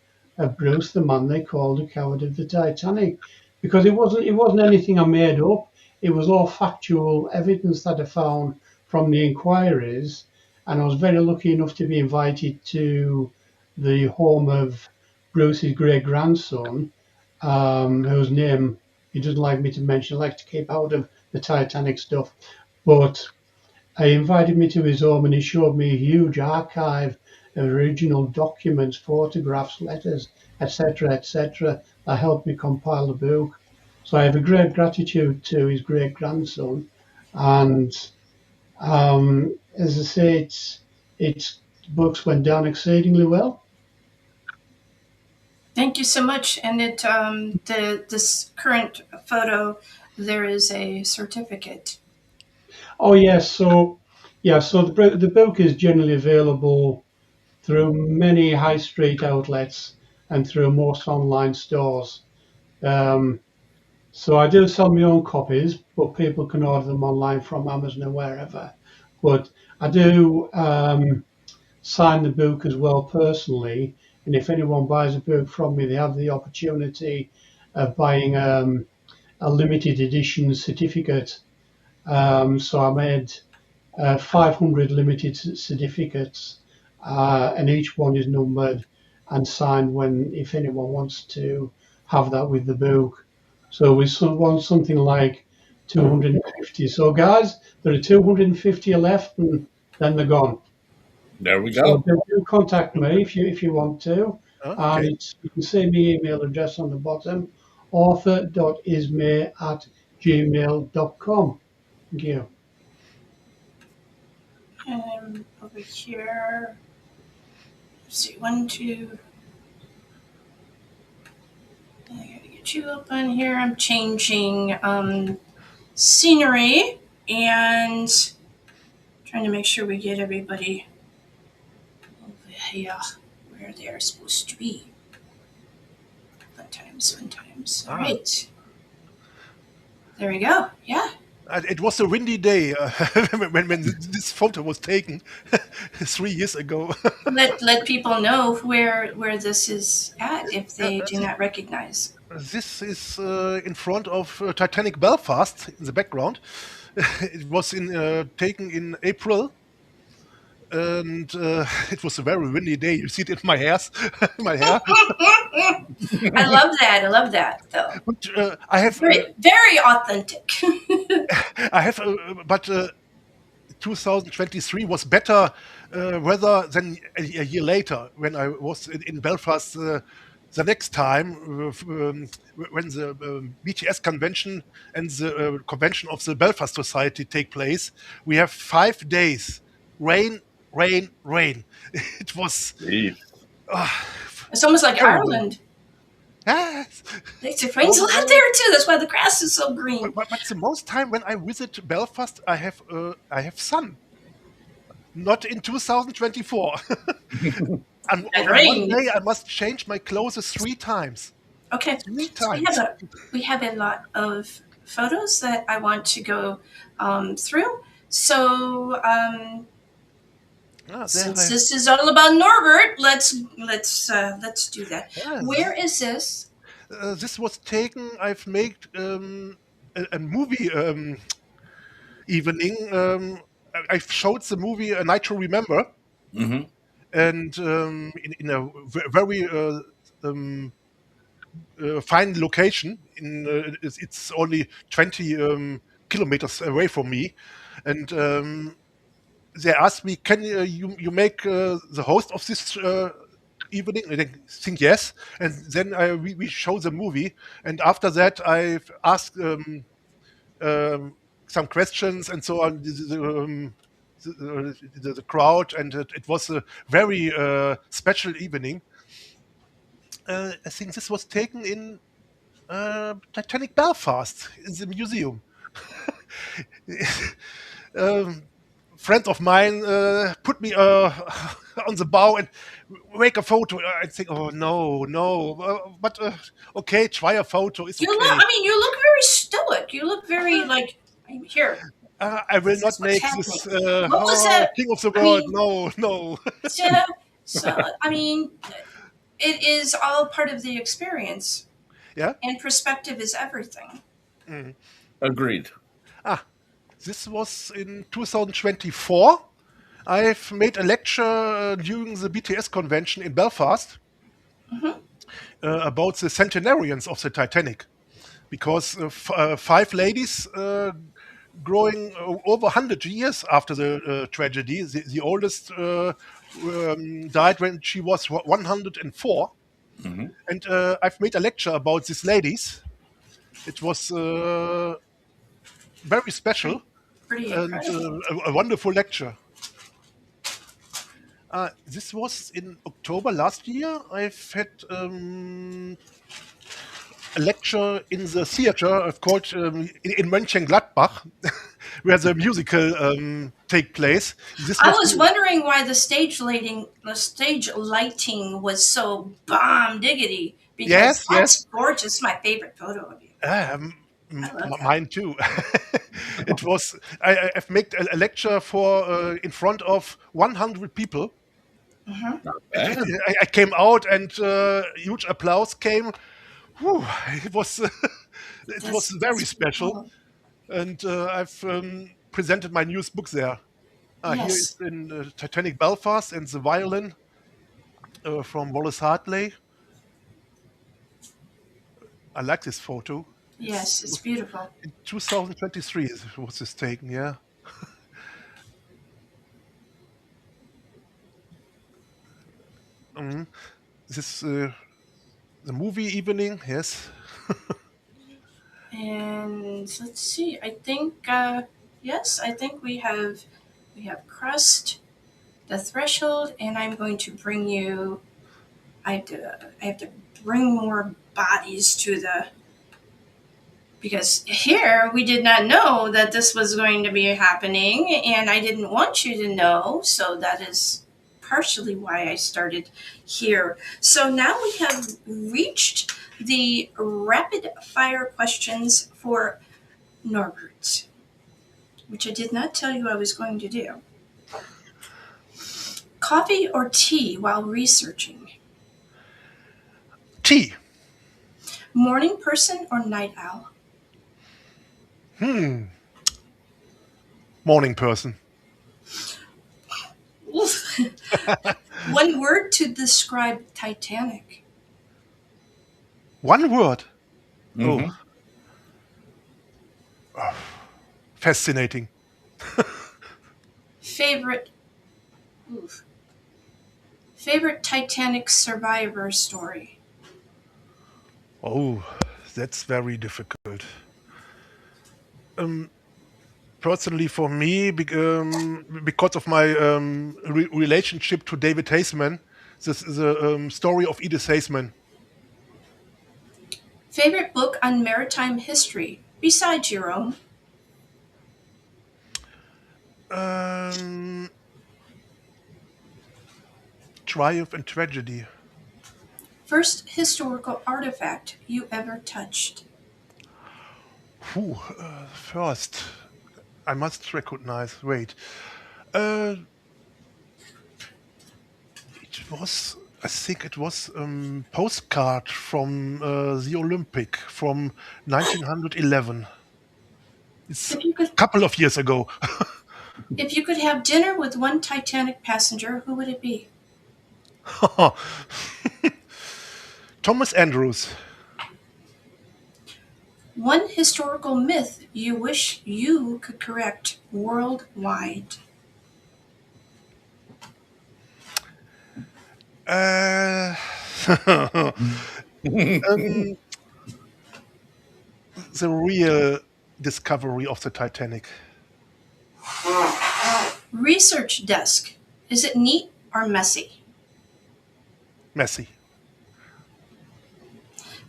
Bruce, the man they called the coward of the Titanic, because it wasn't anything I made up. It was all factual evidence that I found from the inquiries, and I was very lucky enough to be invited to the home of Bruce's great grandson, whose name he doesn't like me to mention. He likes to keep out of the Titanic stuff, but he invited me to his home and he showed me a huge archive of original documents, photographs, letters, etc., etc., that helped me compile the book. So I have a great gratitude to his great grandson. And as I say, it's books went down exceedingly well. Thank you so much. And this current photo, there is a certificate. Oh yes, so the book is generally available through many high street outlets and through most online stores. Um, So I do sell my own copies, but people can order them online from Amazon or wherever. But I do sign the book as well personally, and if anyone buys a book from me, they have the opportunity of buying a limited edition certificate. So I made 500 limited certificates, and each one is numbered and signed when if anyone wants to have that with the book. So we want something like 250. So guys, there are 250 left, and then they're gone. There we So go. do contact me if you want to, and Okay. you can see my email address on the bottom, author.ismay@gmail.com. Thank you. And over here, let's see, one, two. I gotta get you up on here. I'm changing scenery and trying to make sure we get everybody over here where they're supposed to be. Fun times, fun times. All Ah, right. There we go. Yeah. it was a windy day when this photo was taken 3 years ago. Let people know where this is at if they do not recognize. This is in front of Titanic Belfast in the background. It was taken in April, and it was a very windy day. You see it in my hairs, my hair. I love that. I love that though. But I have, Very very authentic. I have, but 2023 was better weather than a year later when I was in Belfast the next time when the BTS convention and the convention of the Belfast Society take place. We have 5 days rain, rain, rain. It was Jeez. uh, It's almost like terrible. Ireland. Yes. It rains a lot there too. That's why the grass is so green. But the most time when I visit Belfast, I have sun. Not in 2024. And And on one rain. day, I must change my clothes 3 times. Okay, Three so times. we have a lot of photos that I want to go through. So Ah, there since I, this is all about Norbert, let's do that. ah, Where is this? this was taken. I've made a movie evening. I showed the movie A Night to Remember, Hmm. and in a very fine location. It's only 20 kilometers away from me, and they asked me, "Can you make the host of this evening?" And I think yes, and then we show the movie, and after that I've asked um, some questions and so on. The crowd, and it was a very special evening. I think this was taken in Titanic Belfast in the museum. um, Friend of mine put me on the bow and make a photo. I think, oh no, no, but okay, try a photo. It's You look. okay. I mean, you look very stoic. You look very like. I'm here. I will This not is what's make happening. this What was that? king of the I world. mean, No, no. so, so I mean, it is all part of the experience, Yeah. and perspective is everything. Mm. Agreed. Ah, this was in 2024. I've made a lecture during the BTS convention in Belfast Hmm. about the centenarians of the Titanic, because five ladies growing over 100 years after the tragedy. The oldest died when she was 104. Hmm. And I've made a lecture about these ladies. It was very special Pretty, pretty and incredible. a wonderful lecture. This was in October last year. I've had a lecture in the theater called in Mönchengladbach, where the musical take place. This I was was wondering why the stage lighting was so bomb diggity because yes, yes, that's gorgeous. My favorite photo of you. um, I love that. mine too. It was I've made a lecture for in front of 100 people. Hmm. Not bad. I came out and huge applause came. Whew, it was it was very That's pretty special, cool. and I've presented my newest book there. Here is Yes, in Titanic Belfast and the violin from Wallace Hartley. I like this photo. yes, it's beautiful. In 2023 was this taken, yeah. Mhm. This the movie evening, yes. And let's see. I think yes, I think we have crust, the threshold, and I'm going to bring you. I have to bring more bodies to the because here we did not know that this was going to be happening, and I didn't want you to know, so that is partially why I started here. So now we have reached the rapid fire questions for Norbert, which I did not tell you I was going to do. Coffee or tea while researching? Tea. Morning person or night owl? Hmm. Morning person. One word to describe Titanic. One word. Oh, Hmm. fascinating. Favorite oof, favorite Titanic survivor story. Oh, that's very difficult. Um, Personally, for me, because of my relationship to David Haseman, this is a story of Edith Haseman. Favorite book on maritime history besides your own. Triumph and Tragedy. First historical artifact you ever touched. First, I must recognize. Wait, uh, it was. I think it was postcard from the Olympic from 1911. It's a If you could couple of years ago. if you could have dinner with one Titanic passenger, who would it be? Thomas Andrews. One historical myth you wish you could correct worldwide. Uh, um, the real discovery of the Titanic. Research desk. Is it neat or messy? Messy.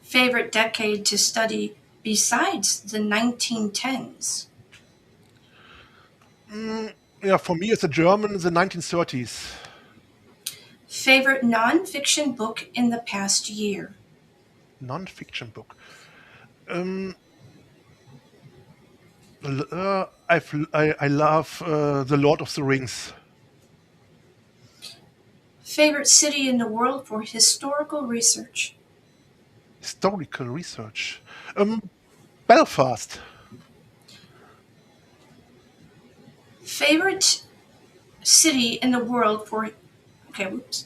Favorite decade to study besides the 1910s? Yeah, for me as a German, the 1930s. Favorite nonfiction book in the past year? Non-fiction book. I love The Lord of the Rings. Favorite city in the world for historical research? Historical research. Belfast. Favorite city in the world for. Okay, whoops.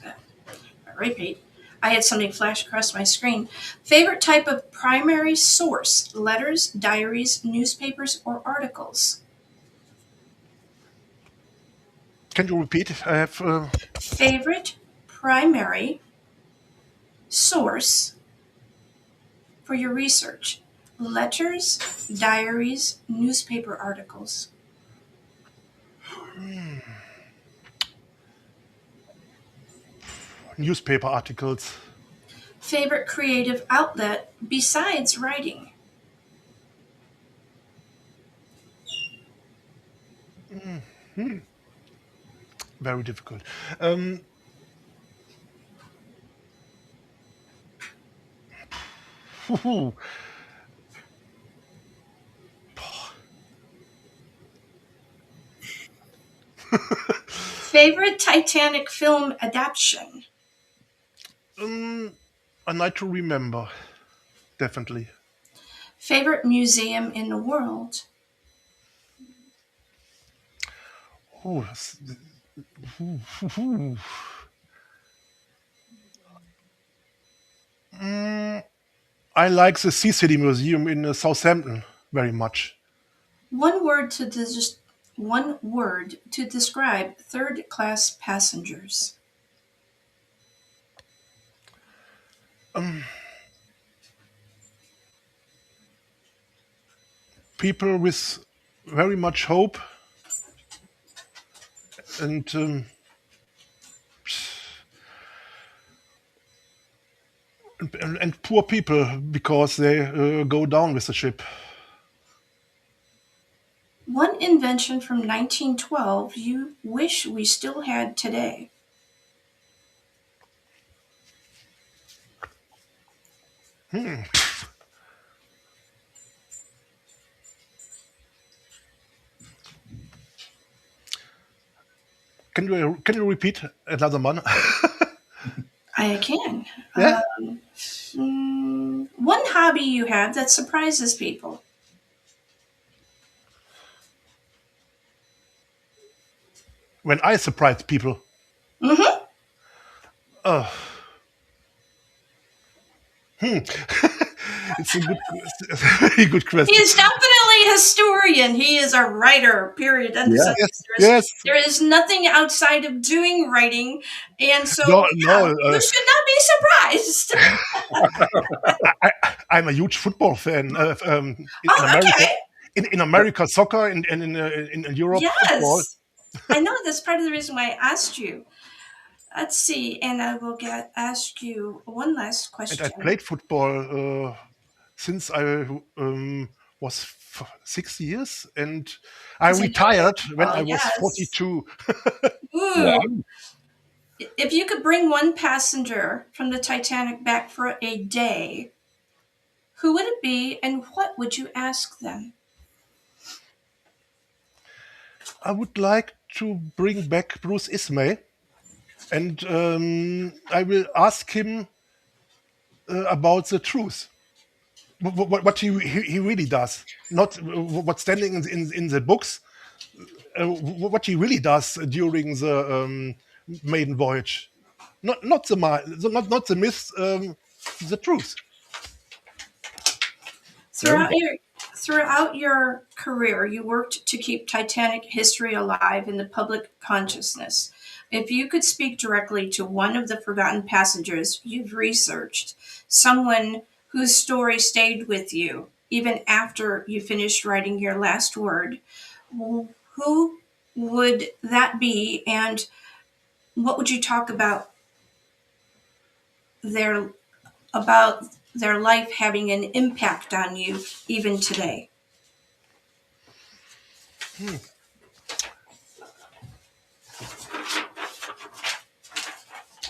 Repeat. I had something flash across my screen. Favorite type of primary source: letters, diaries, newspapers, or articles? Can you repeat? I have. Favorite primary source for your research: letters, diaries, newspaper articles. Newspaper articles. Favorite creative outlet besides writing? Very difficult. Um, Favorite Titanic film adaptation? a night to remember. Definitely. Favorite museum in the world? Oh, I like the Sea City Museum in Southampton very much. One word to one word to describe third class passengers. People with very much hope and and poor people because they go down with the ship. One invention from 1912 you wish we still had today. Can you repeat another one? I can. Yeah. One hobby you have that surprises people. When I surprise people. Mm-hmm. Oh. It's a good, very good He question. is definitely a historian. He is a writer, period. End of Yeah. sentence. Yes. There is nothing outside of doing writing. And so, No, yeah, no. you should not be surprised. I'm a huge football fan. In Oh, America, okay. in America, soccer, in Europe, football. Yes. I know that's part of the reason why I asked you. Let's see. And I will ask you one last And I question. played football since I was 6 years, and I Because I know retired when football, I was yes. 42. Ooh. Yeah. If you could bring one passenger from the Titanic back for a day, who would it be and what would you ask them? I would like to bring back Bruce Ismay, and I will ask him about the truth, what he really does, not what's standing in the books, what he really does during the maiden voyage, not the not the myths, the truth. Very Throughout your throughout your career, you worked to keep Titanic history alive in the public consciousness. If you could speak directly to one of the forgotten passengers you've researched, someone whose story stayed with you even after you finished writing your last word, who would that be, and what would you talk their about their life having an impact on you even today? Hmm.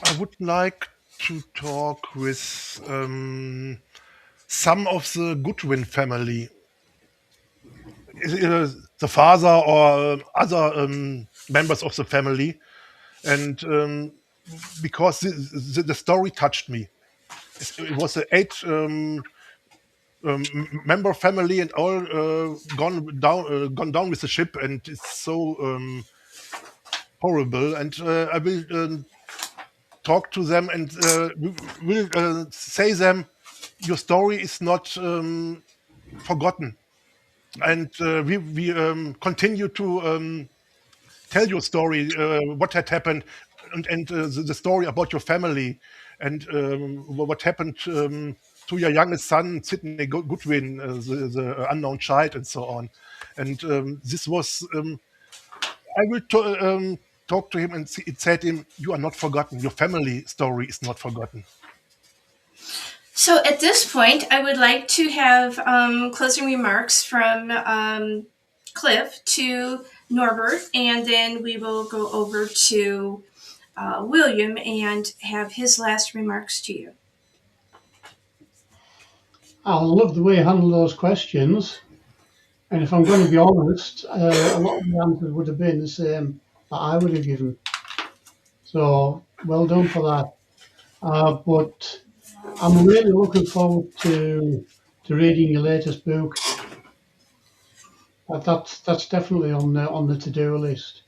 I would like to talk with some of the Goodwin family, the father or other members of the family, and because the story touched me. It was an eight member family, and all gone down with the ship, and it's so horrible. And I will talk to them, and will say them, your story is not forgotten, and we continue to tell your story, what had happened, and the story about your family, and what happened to your youngest son, Sidney Goodwin, the unknown child, and so on. And this was, I will talk to him and it said him, you are not forgotten. Your family story is not forgotten. So at this point, I would like to have closing remarks from Cliff to Norbert, and then we will go over to William and have his last remarks to you. I love the way you handle those questions. And if I'm going to be honest, a lot of the answers would have been the same that I would have given. So well done for that. But I'm really looking forward to reading your latest book. That's definitely on the to-do list.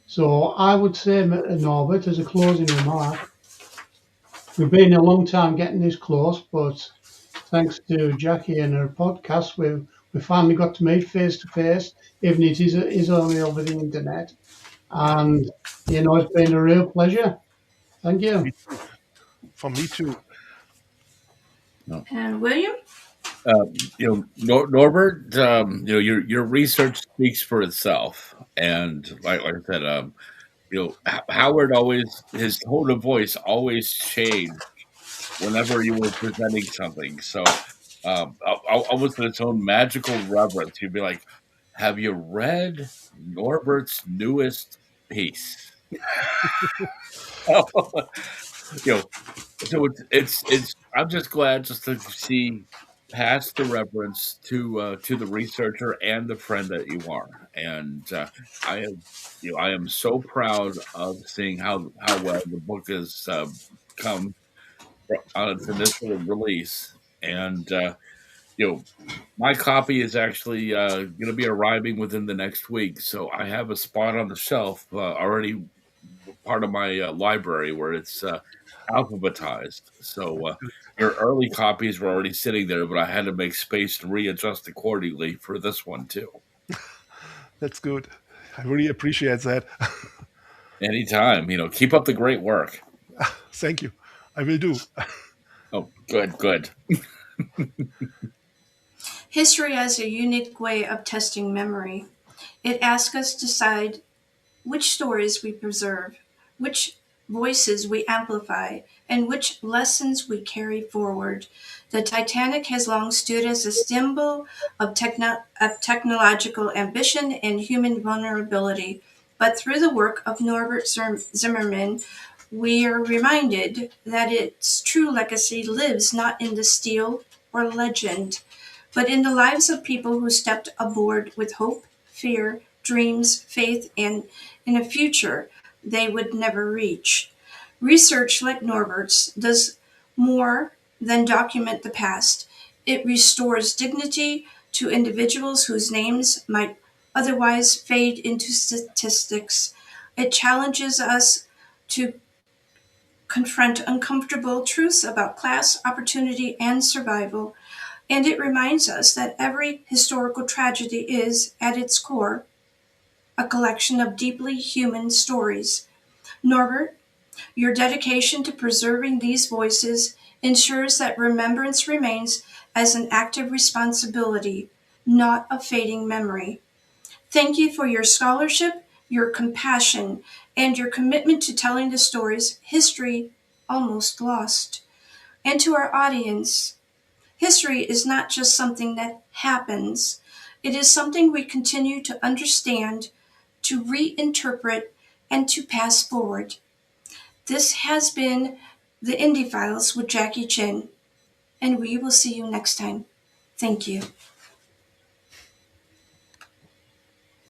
So I would say, Norbert, as a closing remark, we've been a long time getting this close, but thanks to Jackie and her podcast, we finally got to meet face to face, even if it is only over the internet. And it's been a real pleasure. Thank you. Me too. For me too. no. And William? Norbert, your research speaks for itself, and like I said, Howard always his tone of voice always changed whenever you were presenting something. So, almost in its own magical reverence, you'd be like, "Have you read Norbert's newest piece?" you know, so it's. I'm just glad just to see past the reverence to the researcher and the friend that you are, and I am I am so proud of seeing how well the book has come on its initial release, and my copy is actually going to be arriving within the next week, so I have a spot on the shelf already, part of my library where it's alphabetized. So your early copies were already sitting there, but I had to make space to readjust accordingly for this one too. That's good. I really appreciate that. Anytime, keep up the great work. Thank you. I will do. Oh, good. History has a unique way of testing memory. It asks us to decide which stories we preserve, which voices we amplify, and which lessons we carry forward. The Titanic has long stood as a symbol of technological ambition and human vulnerability, But through the work of Norbert Zimmermann, we are reminded that its true legacy lives not in the steel or legend, but in the lives of people who stepped aboard with hope, fear, dreams, faith, and in a future they would never reach. Research like Norbert's does more than document the past. It restores dignity to individuals whose names might otherwise fade into statistics. It challenges us to confront uncomfortable truths about class, opportunity, and survival. And it reminds us that every historical tragedy is, at its core, a collection of deeply human stories. Norbert, your dedication to preserving these voices ensures that remembrance remains as an active responsibility, not a fading memory. Thank you for your scholarship, your compassion, and your commitment to telling the stories history almost lost. And to our audience, history is not just something that happens, it is something we continue to understand, to reinterpret, and to pass forward. This has been the Indie Files with Jackie Chin, and we will see you next time. Thank you.